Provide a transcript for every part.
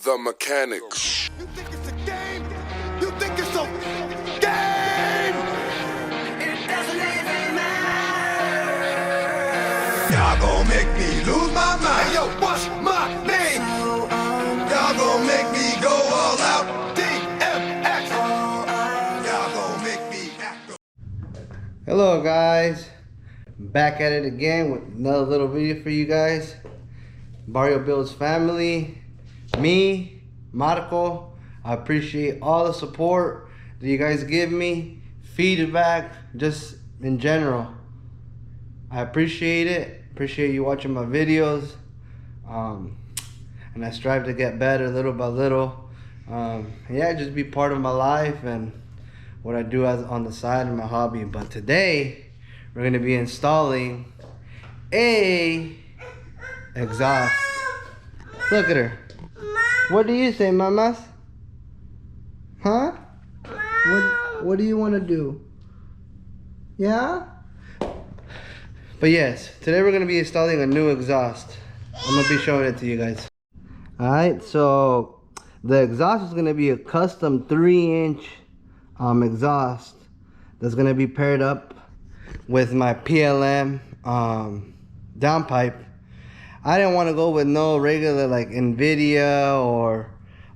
The mechanics. You think it's a game? You think it's a game? It doesn't even matter. Y'all gon' make me lose my mind. Hey, yo, what's my name? Y'all gon' make me go all out. DMX. Y'all gon' make me act. Hello guys, back at it again with another little video for you guys. Barrio Bill's family, me, Marco. I appreciate all the support that you guys give me, feedback, just in general. I appreciate it. Appreciate you watching my videos, and I strive to get better little by little. Yeah, just be part of my life and what I do as on the side of my hobby. But today we're going to be installing a exhaust. Look at her. What do you say, mamas? Huh? What do you want to do? Yeah? But yes, today we're going to be installing a new exhaust. I'm going to be showing it to you guys. Alright, so the exhaust is going to be a custom 3-inch exhaust that's going to be paired up with my PLM downpipe. I didn't want to go with no regular like NVIDIA or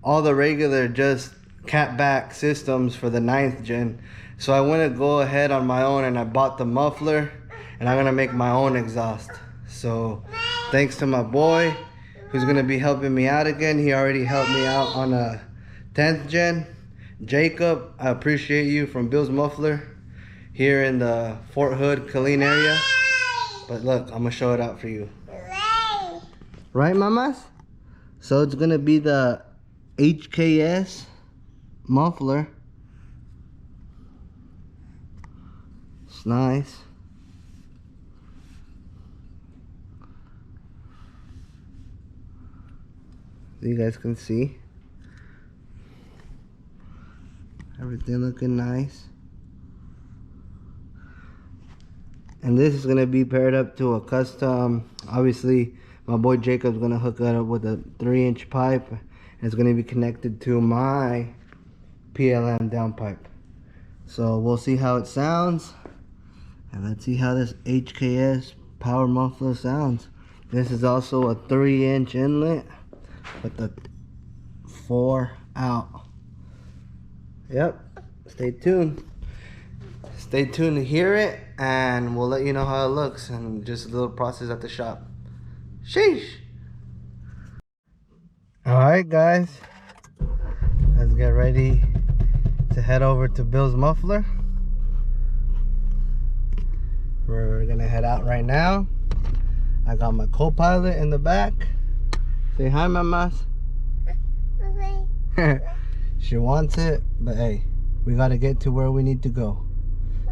all the regular just catback systems for the 9th gen. So I went to go ahead on my own and I bought the muffler, and I'm going to make my own exhaust. So thanks to my boy who's going to be helping me out again. He already helped me out on a 10th gen. Jacob, I appreciate you, from Bill's Muffler here in the Fort Hood, Killeen area. But look, I'm going to show it out for you. Right, mamas? So it's going to be the HKS muffler. It's nice. So you guys can see. Everything looking nice. And this is going to be paired up to a custom, obviously my boy Jacob's going to hook it up with a 3-inch pipe, and it's going to be connected to my PLM downpipe. So we'll see how it sounds, and let's see how this HKS power muffler sounds. This is also a 3-inch inlet with the 4 out. Yep, stay tuned. Stay tuned to hear it, and we'll let you know how it looks, and just a little process at the shop. Sheesh. Alright guys, let's get ready to head over to Bill's Muffler. We're gonna head out right now. I got my co-pilot in the back. Say hi, mamas. She wants it, but hey, we gotta get to where we need to go.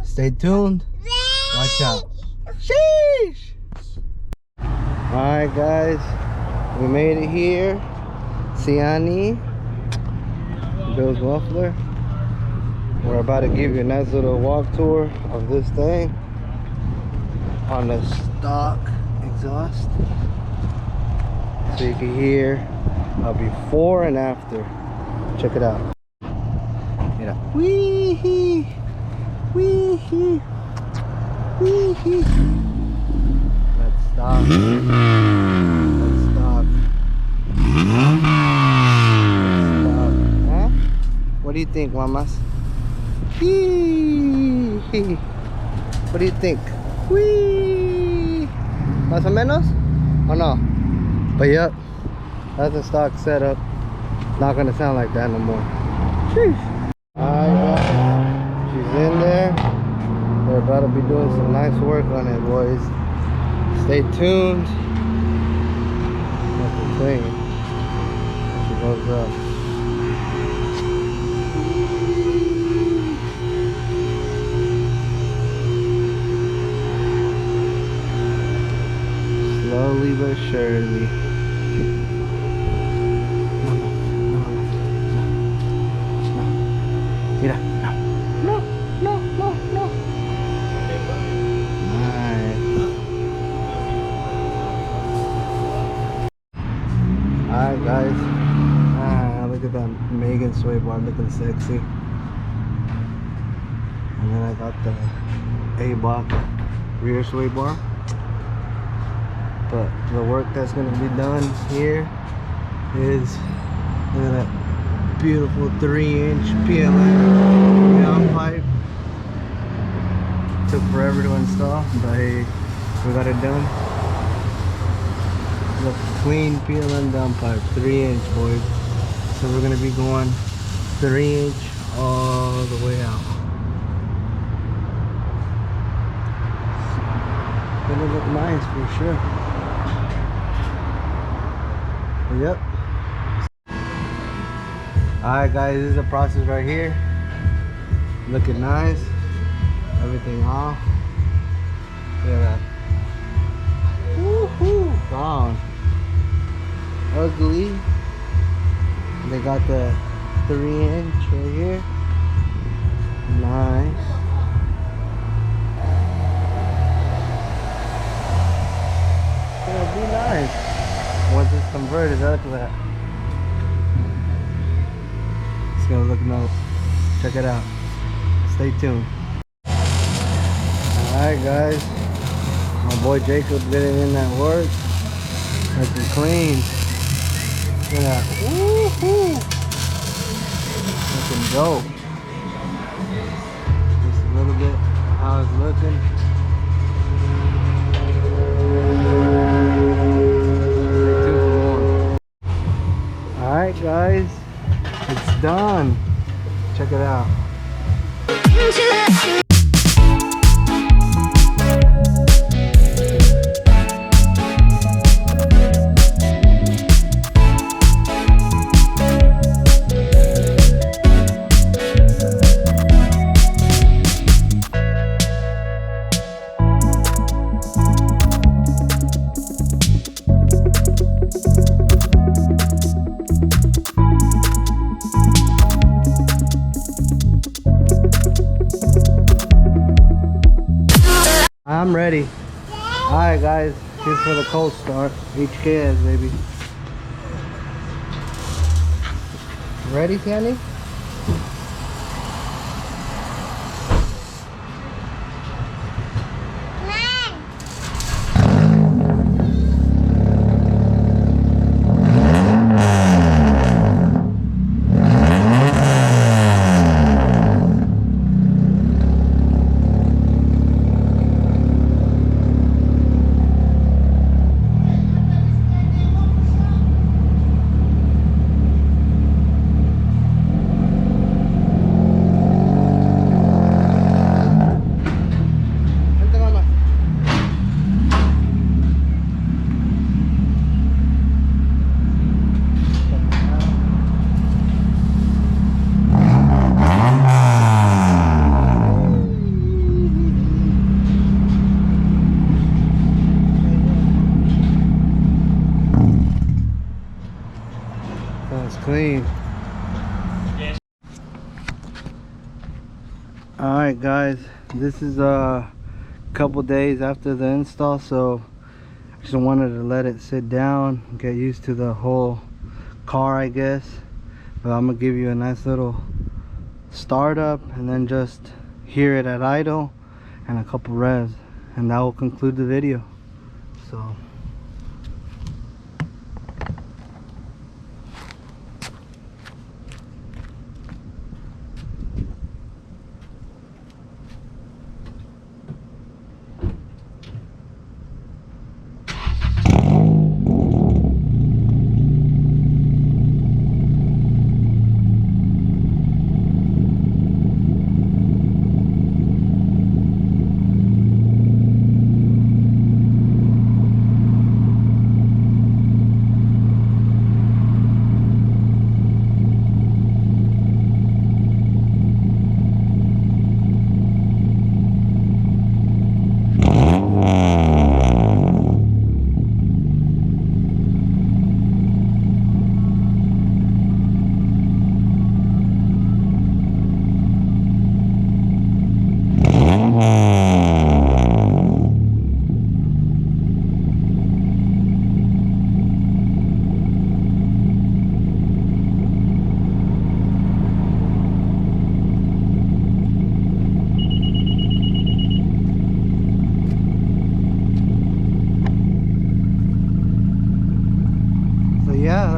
Stay tuned. Watch out. Sheesh. Alright guys, we made it here. Siani, Bill's Muffler. We're about to give you a nice little walk tour of this thing on the stock exhaust, so you can hear a before and after. Check it out. Yeah. Wee-hee, wee-hee, wee-hee. Let's stop. Let's stop. Huh? What do you think, mamas? Wee. What do you think? Wee. Más o menos? Or no? But yep, that's a stock setup. Not gonna sound like that no more. Sheesh. Alright guys, she's in there. We're about to be doing some nice work on it, boys. Stay tuned. That's the thing. She goes up. Slowly but surely. Mira, no, no, no, no. Nice. Alright guys, Look at that Megan sway bar looking sexy. And then I got the A-Block rear sway bar. But the work that's going to be done here is, look at that beautiful 3-inch PLN downpipe. Took forever to install, but hey, we got it done. The clean PLN downpipe, 3-inch, boys. So we're going to be going 3-inch all the way out. Gonna look nice for sure. Yep. Alright guys, this is the process right here. Looking nice. Everything off. Look at that. Woohoo! Gone. Ugly. They got the 3-inch right here. Nice. It's gonna be nice once it's converted. Look at that. It's gonna look nice. Check it out. Stay tuned. Alright guys, my boy Jacob getting in that work. Looking clean. Look at that. Woohoo! Looking dope. Just a little bit how it's looking. Alright guys, it's done. Check it out. I'm ready. Alright guys, here's for the cold start. HKS baby. Ready, Tanny? That's clean. Alright guys, this is a couple days after the install, so I just wanted to let it sit down, get used to the whole car, I guess. But I'm gonna give you a nice little startup and then just hear it at idle and a couple revs, and that will conclude the video. So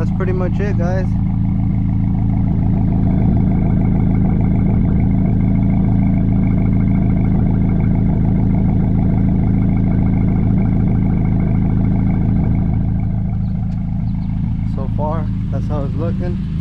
that's pretty much it, guys. So far, that's how it's looking.